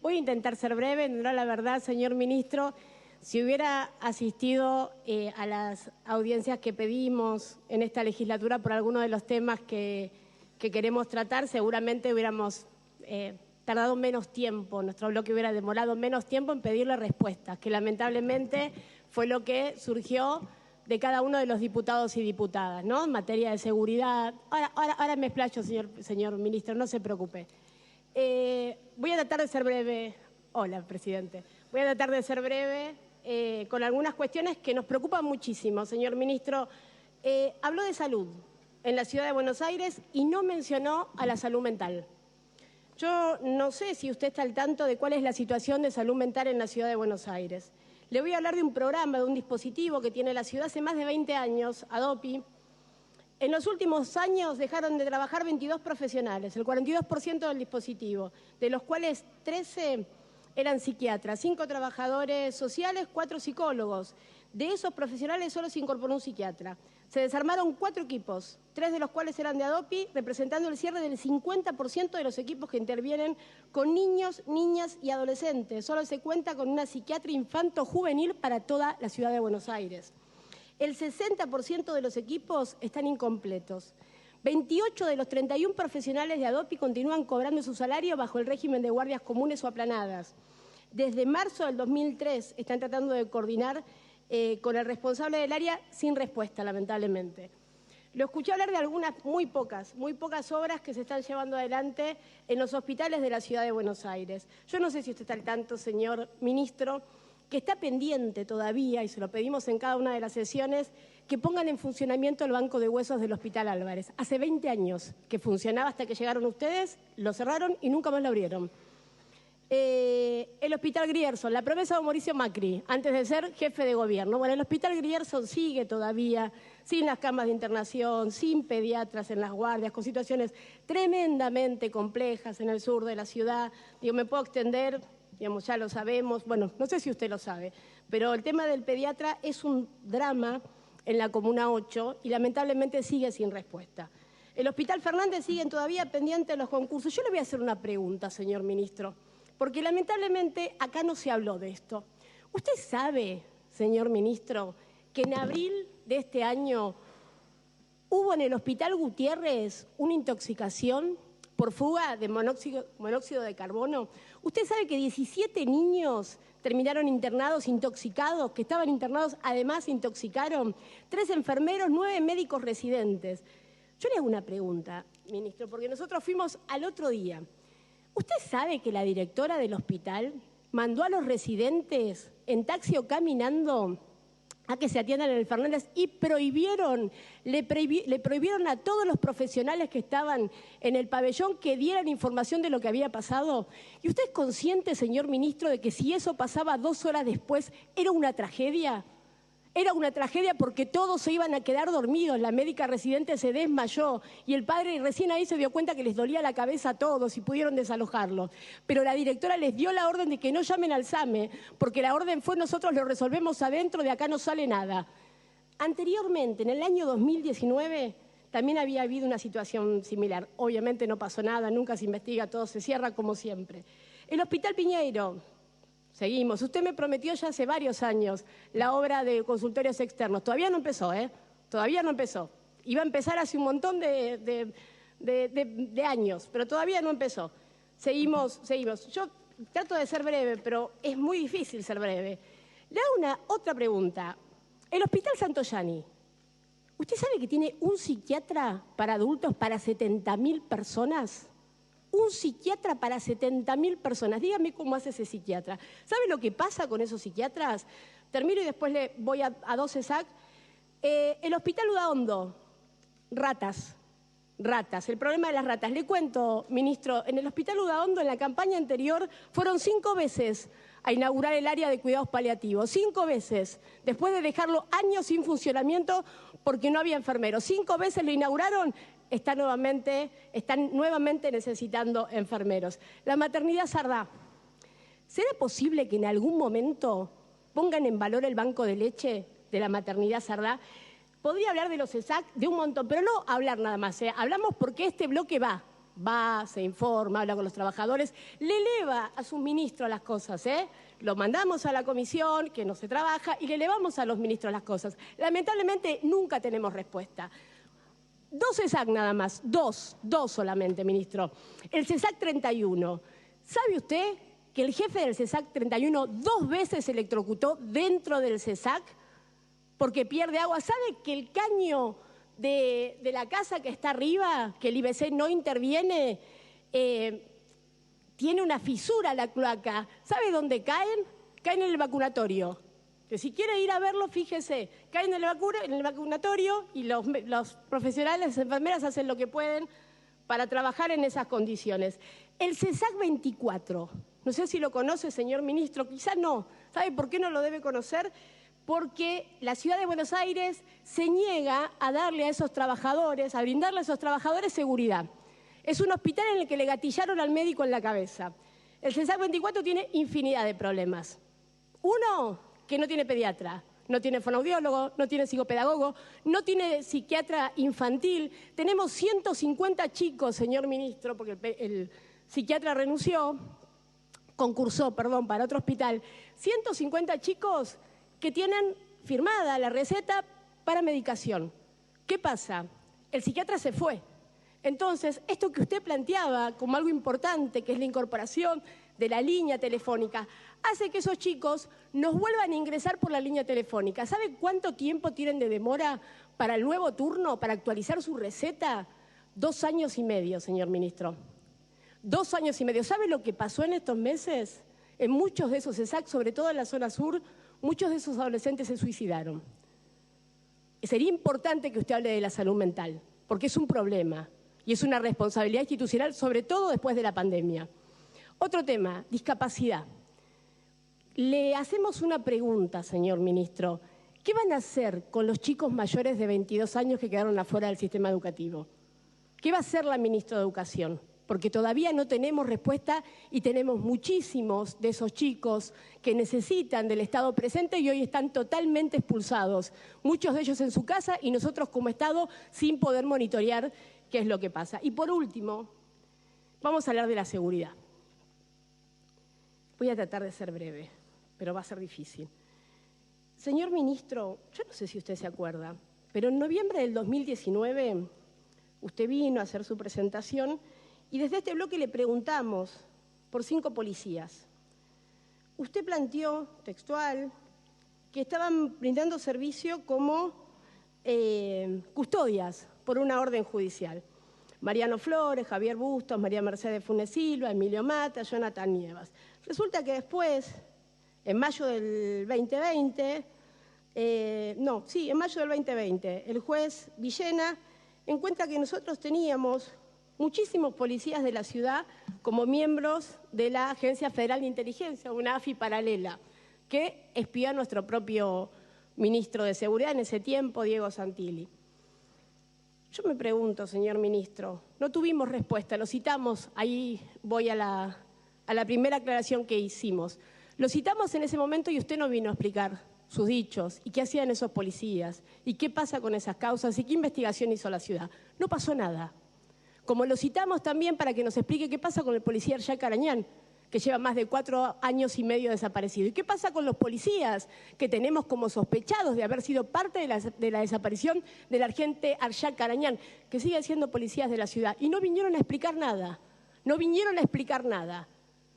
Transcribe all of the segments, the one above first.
Voy a intentar ser breve. No, la verdad, señor ministro, si hubiera asistido a las audiencias que pedimos en esta legislatura por alguno de los temas que queremos tratar, seguramente hubiéramos tardado menos tiempo, nuestro bloque hubiera demorado menos tiempo en pedirle respuestas, que lamentablemente fue lo que surgió de cada uno de los diputados y diputadas, ¿no? En materia de seguridad. Ahora me explayo, señor ministro, no se preocupe. Voy a tratar de ser breve. Hola, presidente. Voy a tratar de ser breve con algunas cuestiones que nos preocupan muchísimo, señor ministro. Habló de salud en la ciudad de Buenos Aires y no mencionó a la salud mental. Yo no sé si usted está al tanto de cuál es la situación de salud mental en la ciudad de Buenos Aires. Le voy a hablar de un programa, de un dispositivo que tiene la ciudad hace más de 20 años, ADOPI. En los últimos años dejaron de trabajar 22 profesionales, el 42% del dispositivo, de los cuales 13 eran psiquiatras, 5 trabajadores sociales, 4 psicólogos. De esos profesionales solo se incorporó un psiquiatra. Se desarmaron 4 equipos, 3 de los cuales eran de ADOPI, representando el cierre del 50% de los equipos que intervienen con niños, niñas y adolescentes. Solo se cuenta con una psiquiatra infanto-juvenil para toda la ciudad de Buenos Aires. El 60% de los equipos están incompletos. 28 de los 31 profesionales de ADOPI continúan cobrando su salario bajo el régimen de guardias comunes o aplanadas. Desde marzo del 2003 están tratando de coordinar con el responsable del área sin respuesta, lamentablemente. Lo escuché hablar de algunas muy pocas obras que se están llevando adelante en los hospitales de la ciudad de Buenos Aires. Yo no sé si usted está al tanto, señor ministro, que está pendiente todavía, y se lo pedimos en cada una de las sesiones, que pongan en funcionamiento el banco de huesos del Hospital Álvarez. Hace 20 años que funcionaba hasta que llegaron ustedes, lo cerraron y nunca más lo abrieron. El Hospital Grierson, la promesa de Mauricio Macri, antes de ser jefe de gobierno. Bueno, el Hospital Grierson sigue todavía sin las camas de internación, sin pediatras en las guardias, con situaciones tremendamente complejas en el sur de la ciudad. Digo, me puedo extender, digamos, ya lo sabemos, bueno, no sé si usted lo sabe, pero el tema del pediatra es un drama en la Comuna 8 y lamentablemente sigue sin respuesta. El Hospital Fernández sigue todavía pendiente de los concursos. Yo le voy a hacer una pregunta, señor ministro, porque lamentablemente acá no se habló de esto. ¿Usted sabe, señor ministro, que en abril de este año hubo en el Hospital Gutiérrez una intoxicación por fuga de monóxido de carbono? ¿Usted sabe que 17 niños terminaron internados intoxicados, que estaban internados además se intoxicaron? 3 enfermeros, 9 médicos residentes. Yo le hago una pregunta, ministro, porque nosotros fuimos al otro día. ¿Usted sabe que la directora del hospital mandó a los residentes en taxi o caminando a que se atiendan en el Fernández y le prohibieron a todos los profesionales que estaban en el pabellón que dieran información de lo que había pasado? ¿Y usted es consciente, señor ministro, de que si eso pasaba 2 horas después era una tragedia? Era una tragedia porque todos se iban a quedar dormidos. La médica residente se desmayó y el padre recién ahí se dio cuenta que les dolía la cabeza a todos y pudieron desalojarlos. Pero la directora les dio la orden de que no llamen al SAME porque la orden fue nosotros lo resolvemos adentro, de acá no sale nada. Anteriormente, en el año 2019, también había habido una situación similar. Obviamente no pasó nada, nunca se investiga, todo se cierra como siempre. El Hospital Piñeiro. Seguimos. Usted me prometió ya hace varios años la obra de consultorios externos. Todavía no empezó, ¿eh? Todavía no empezó. Iba a empezar hace un montón de años, pero todavía no empezó. Seguimos. Yo trato de ser breve, pero es muy difícil ser breve. Le hago otra pregunta. El Hospital Santoyani, ¿usted sabe que tiene un psiquiatra para adultos para 70.000 personas? Un psiquiatra para 70.000 personas. Dígame cómo hace ese psiquiatra. ¿Sabe lo que pasa con esos psiquiatras? Termino y después le voy a 12 SAC. El Hospital Udaondo, ratas. El problema de las ratas. Le cuento, ministro, en el Hospital Udaondo, en la campaña anterior, fueron 5 veces a inaugurar el área de cuidados paliativos. 5 veces. Después de dejarlo años sin funcionamiento porque no había enfermeros. 5 veces lo inauguraron. Están nuevamente necesitando enfermeros. La maternidad Sardá. ¿Será posible que en algún momento pongan en valor el banco de leche de la maternidad Sardá? Podría hablar de los ESAC, de un montón, pero no hablar nada más. Hablamos porque este bloque va va, se informa, habla con los trabajadores, le eleva a sus ministros las cosas, Lo mandamos a la comisión, que no se trabaja, y le elevamos a los ministros las cosas. Lamentablemente nunca tenemos respuesta. 2 CESAC nada más, dos solamente, ministro. El CESAC 31. ¿Sabe usted que el jefe del CESAC 31 2 veces se electrocutó dentro del CESAC porque pierde agua? ¿Sabe que el caño de la casa que está arriba, que el IBC no interviene, tiene una fisura la cloaca? ¿Sabe dónde caen? Caen en el vacunatorio. Que si quiere ir a verlo, fíjese, caen en el vacunatorio y los profesionales, las enfermeras hacen lo que pueden para trabajar en esas condiciones. El CESAC 24, no sé si lo conoce, señor ministro, quizá no. ¿Sabe por qué no lo debe conocer? Porque la Ciudad de Buenos Aires se niega a darle a esos trabajadores, a brindarle a esos trabajadores seguridad. Es un hospital en el que le gatillaron al médico en la cabeza. El CESAC 24 tiene infinidad de problemas. Uno, que no tiene pediatra, no tiene fonoaudiólogo, no tiene psicopedagogo, no tiene psiquiatra infantil. Tenemos 150 chicos, señor ministro, porque el psiquiatra concursó para otro hospital. 150 chicos que tienen firmada la receta para medicación. ¿Qué pasa? El psiquiatra se fue. Entonces, esto que usted planteaba como algo importante, que es la incorporación de la línea telefónica, hace que esos chicos nos vuelvan a ingresar por la línea telefónica. ¿Sabe cuánto tiempo tienen de demora para el nuevo turno, para actualizar su receta? 2 años y medio, señor ministro. 2 años y medio. ¿Sabe lo que pasó en estos meses? En muchos de esos CESAC, sobre todo en la zona sur, muchos de esos adolescentes se suicidaron. Sería importante que usted hable de la salud mental, porque es un problema y es una responsabilidad institucional, sobre todo después de la pandemia. Otro tema, discapacidad. Le hacemos una pregunta, señor ministro. ¿Qué van a hacer con los chicos mayores de 22 años que quedaron afuera del sistema educativo? ¿Qué va a hacer la ministra de Educación? Porque todavía no tenemos respuesta y tenemos muchísimos de esos chicos que necesitan del Estado presente y hoy están totalmente expulsados. Muchos de ellos en su casa y nosotros como Estado sin poder monitorear qué es lo que pasa. Y por último, vamos a hablar de la seguridad. Voy a tratar de ser breve, pero va a ser difícil. Señor ministro, yo no sé si usted se acuerda, pero en noviembre del 2019 usted vino a hacer su presentación y desde este bloque le preguntamos por 5 policías. Usted planteó, textual, que estaban brindando servicio como custodias por una orden judicial. Mariano Flores, Javier Bustos, María Mercedes Funes Silva, Emilio Mata, Jonathan Nievas. Resulta que después, en mayo del 2020, en mayo del 2020, el juez Villena encuentra que nosotros teníamos muchísimos policías de la ciudad como miembros de la Agencia Federal de Inteligencia, una AFI paralela, que espió a nuestro propio ministro de Seguridad en ese tiempo, Diego Santilli. Yo me pregunto, señor ministro, no tuvimos respuesta, lo citamos, ahí voy a la primera aclaración que hicimos. Lo citamos en ese momento y usted no vino a explicar sus dichos y qué hacían esos policías y qué pasa con esas causas y qué investigación hizo la ciudad. No pasó nada. Como lo citamos también para que nos explique qué pasa con el policía Arshak Arañán, que lleva más de 4 años y medio desaparecido. ¿Y qué pasa con los policías que tenemos como sospechados de haber sido parte de la desaparición del agente Arshak Arañán, que siguen siendo policías de la ciudad? Y no vinieron a explicar nada,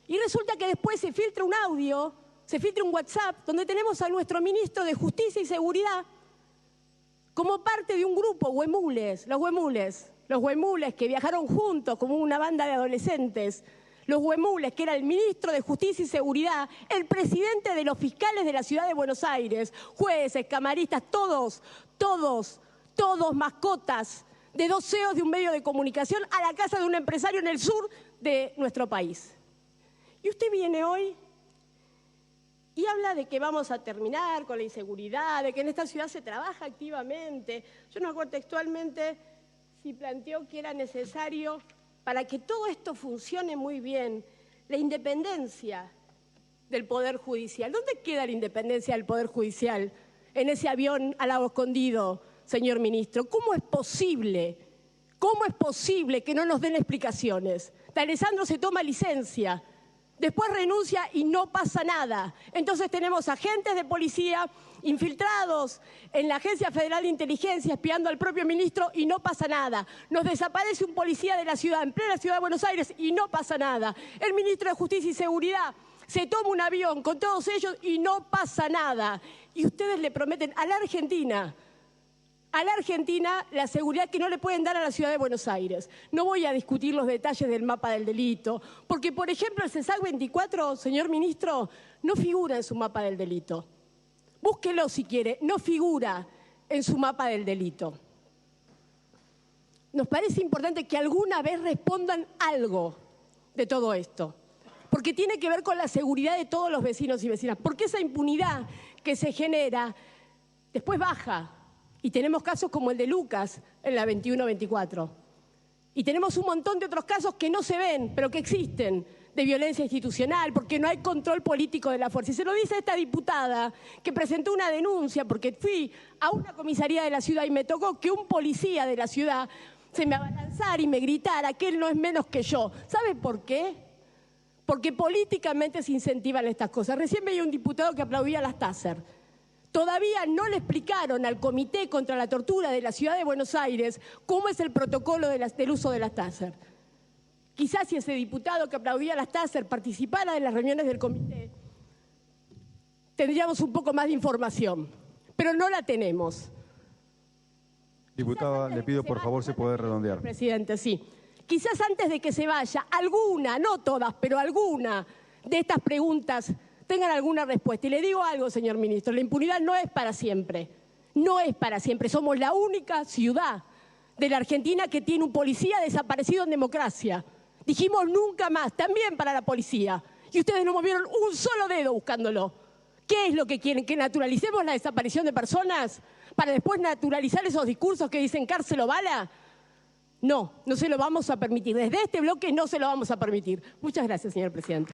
Y resulta que después se filtra un audio, se filtra un WhatsApp, donde tenemos a nuestro ministro de Justicia y Seguridad como parte de un grupo, los huemules que viajaron juntos como una banda de adolescentes. Los huemules, que era el ministro de Justicia y Seguridad, el presidente de los fiscales de la Ciudad de Buenos Aires, jueces, camaristas, todos mascotas de 2 CEOs de un medio de comunicación a la casa de un empresario en el sur de nuestro país. Y usted viene hoy y habla de que vamos a terminar con la inseguridad, de que en esta ciudad se trabaja activamente. Yo no me acuerdo textualmente si planteó que era necesario, para que todo esto funcione muy bien, la independencia del Poder Judicial. ¿Dónde queda la independencia del Poder Judicial en ese avión al lado escondido, señor ministro? ¿Cómo es posible ¿Cómo es posible que no nos den explicaciones? D'Alessandro se toma licencia, después renuncia y no pasa nada. Entonces tenemos agentes de policía infiltrados en la Agencia Federal de Inteligencia espiando al propio ministro y no pasa nada. Nos desaparece un policía de la ciudad, en plena ciudad de Buenos Aires, y no pasa nada. El ministro de Justicia y Seguridad se toma un avión con todos ellos y no pasa nada. Y ustedes le prometen a la Argentina la seguridad que no le pueden dar a la ciudad de Buenos Aires. No voy a discutir los detalles del mapa del delito, porque, por ejemplo, el CESAC 24, señor ministro, no figura en su mapa del delito. Búsquelo si quiere, no figura en su mapa del delito. Nos parece importante que alguna vez respondan algo de todo esto, porque tiene que ver con la seguridad de todos los vecinos y vecinas, porque esa impunidad que se genera después baja. Y tenemos casos como el de Lucas en la 21-24. Y tenemos un montón de otros casos que no se ven, pero que existen, de violencia institucional, porque no hay control político de la fuerza. Y se lo dice esta diputada que presentó una denuncia, porque fui a una comisaría de la ciudad y me tocó que un policía de la ciudad se me abalanzara y me gritara que él no es menos que yo. ¿Sabe por qué? Porque políticamente se incentivan estas cosas. Recién veía un diputado que aplaudía a las Taser. Todavía no le explicaron al Comité contra la Tortura de la Ciudad de Buenos Aires cómo es el protocolo del uso de las Taser. Quizás si ese diputado que aplaudía a las Taser participara de las reuniones del comité, tendríamos un poco más de información, pero no la tenemos. Diputada, le pido por favor se puede redondear. Presidente, sí. Quizás antes de que se vaya, alguna, no todas, pero alguna de estas preguntas tengan alguna respuesta. Y le digo algo, señor ministro, la impunidad no es para siempre. No es para siempre. Somos la única ciudad de la Argentina que tiene un policía desaparecido en democracia. Dijimos nunca más, también para la policía. Y ustedes no movieron un solo dedo buscándolo. ¿Qué es lo que quieren? ¿Que naturalicemos la desaparición de personas para después naturalizar esos discursos que dicen cárcel o bala? No, no se lo vamos a permitir. Desde este bloque no se lo vamos a permitir. Muchas gracias, señor presidente.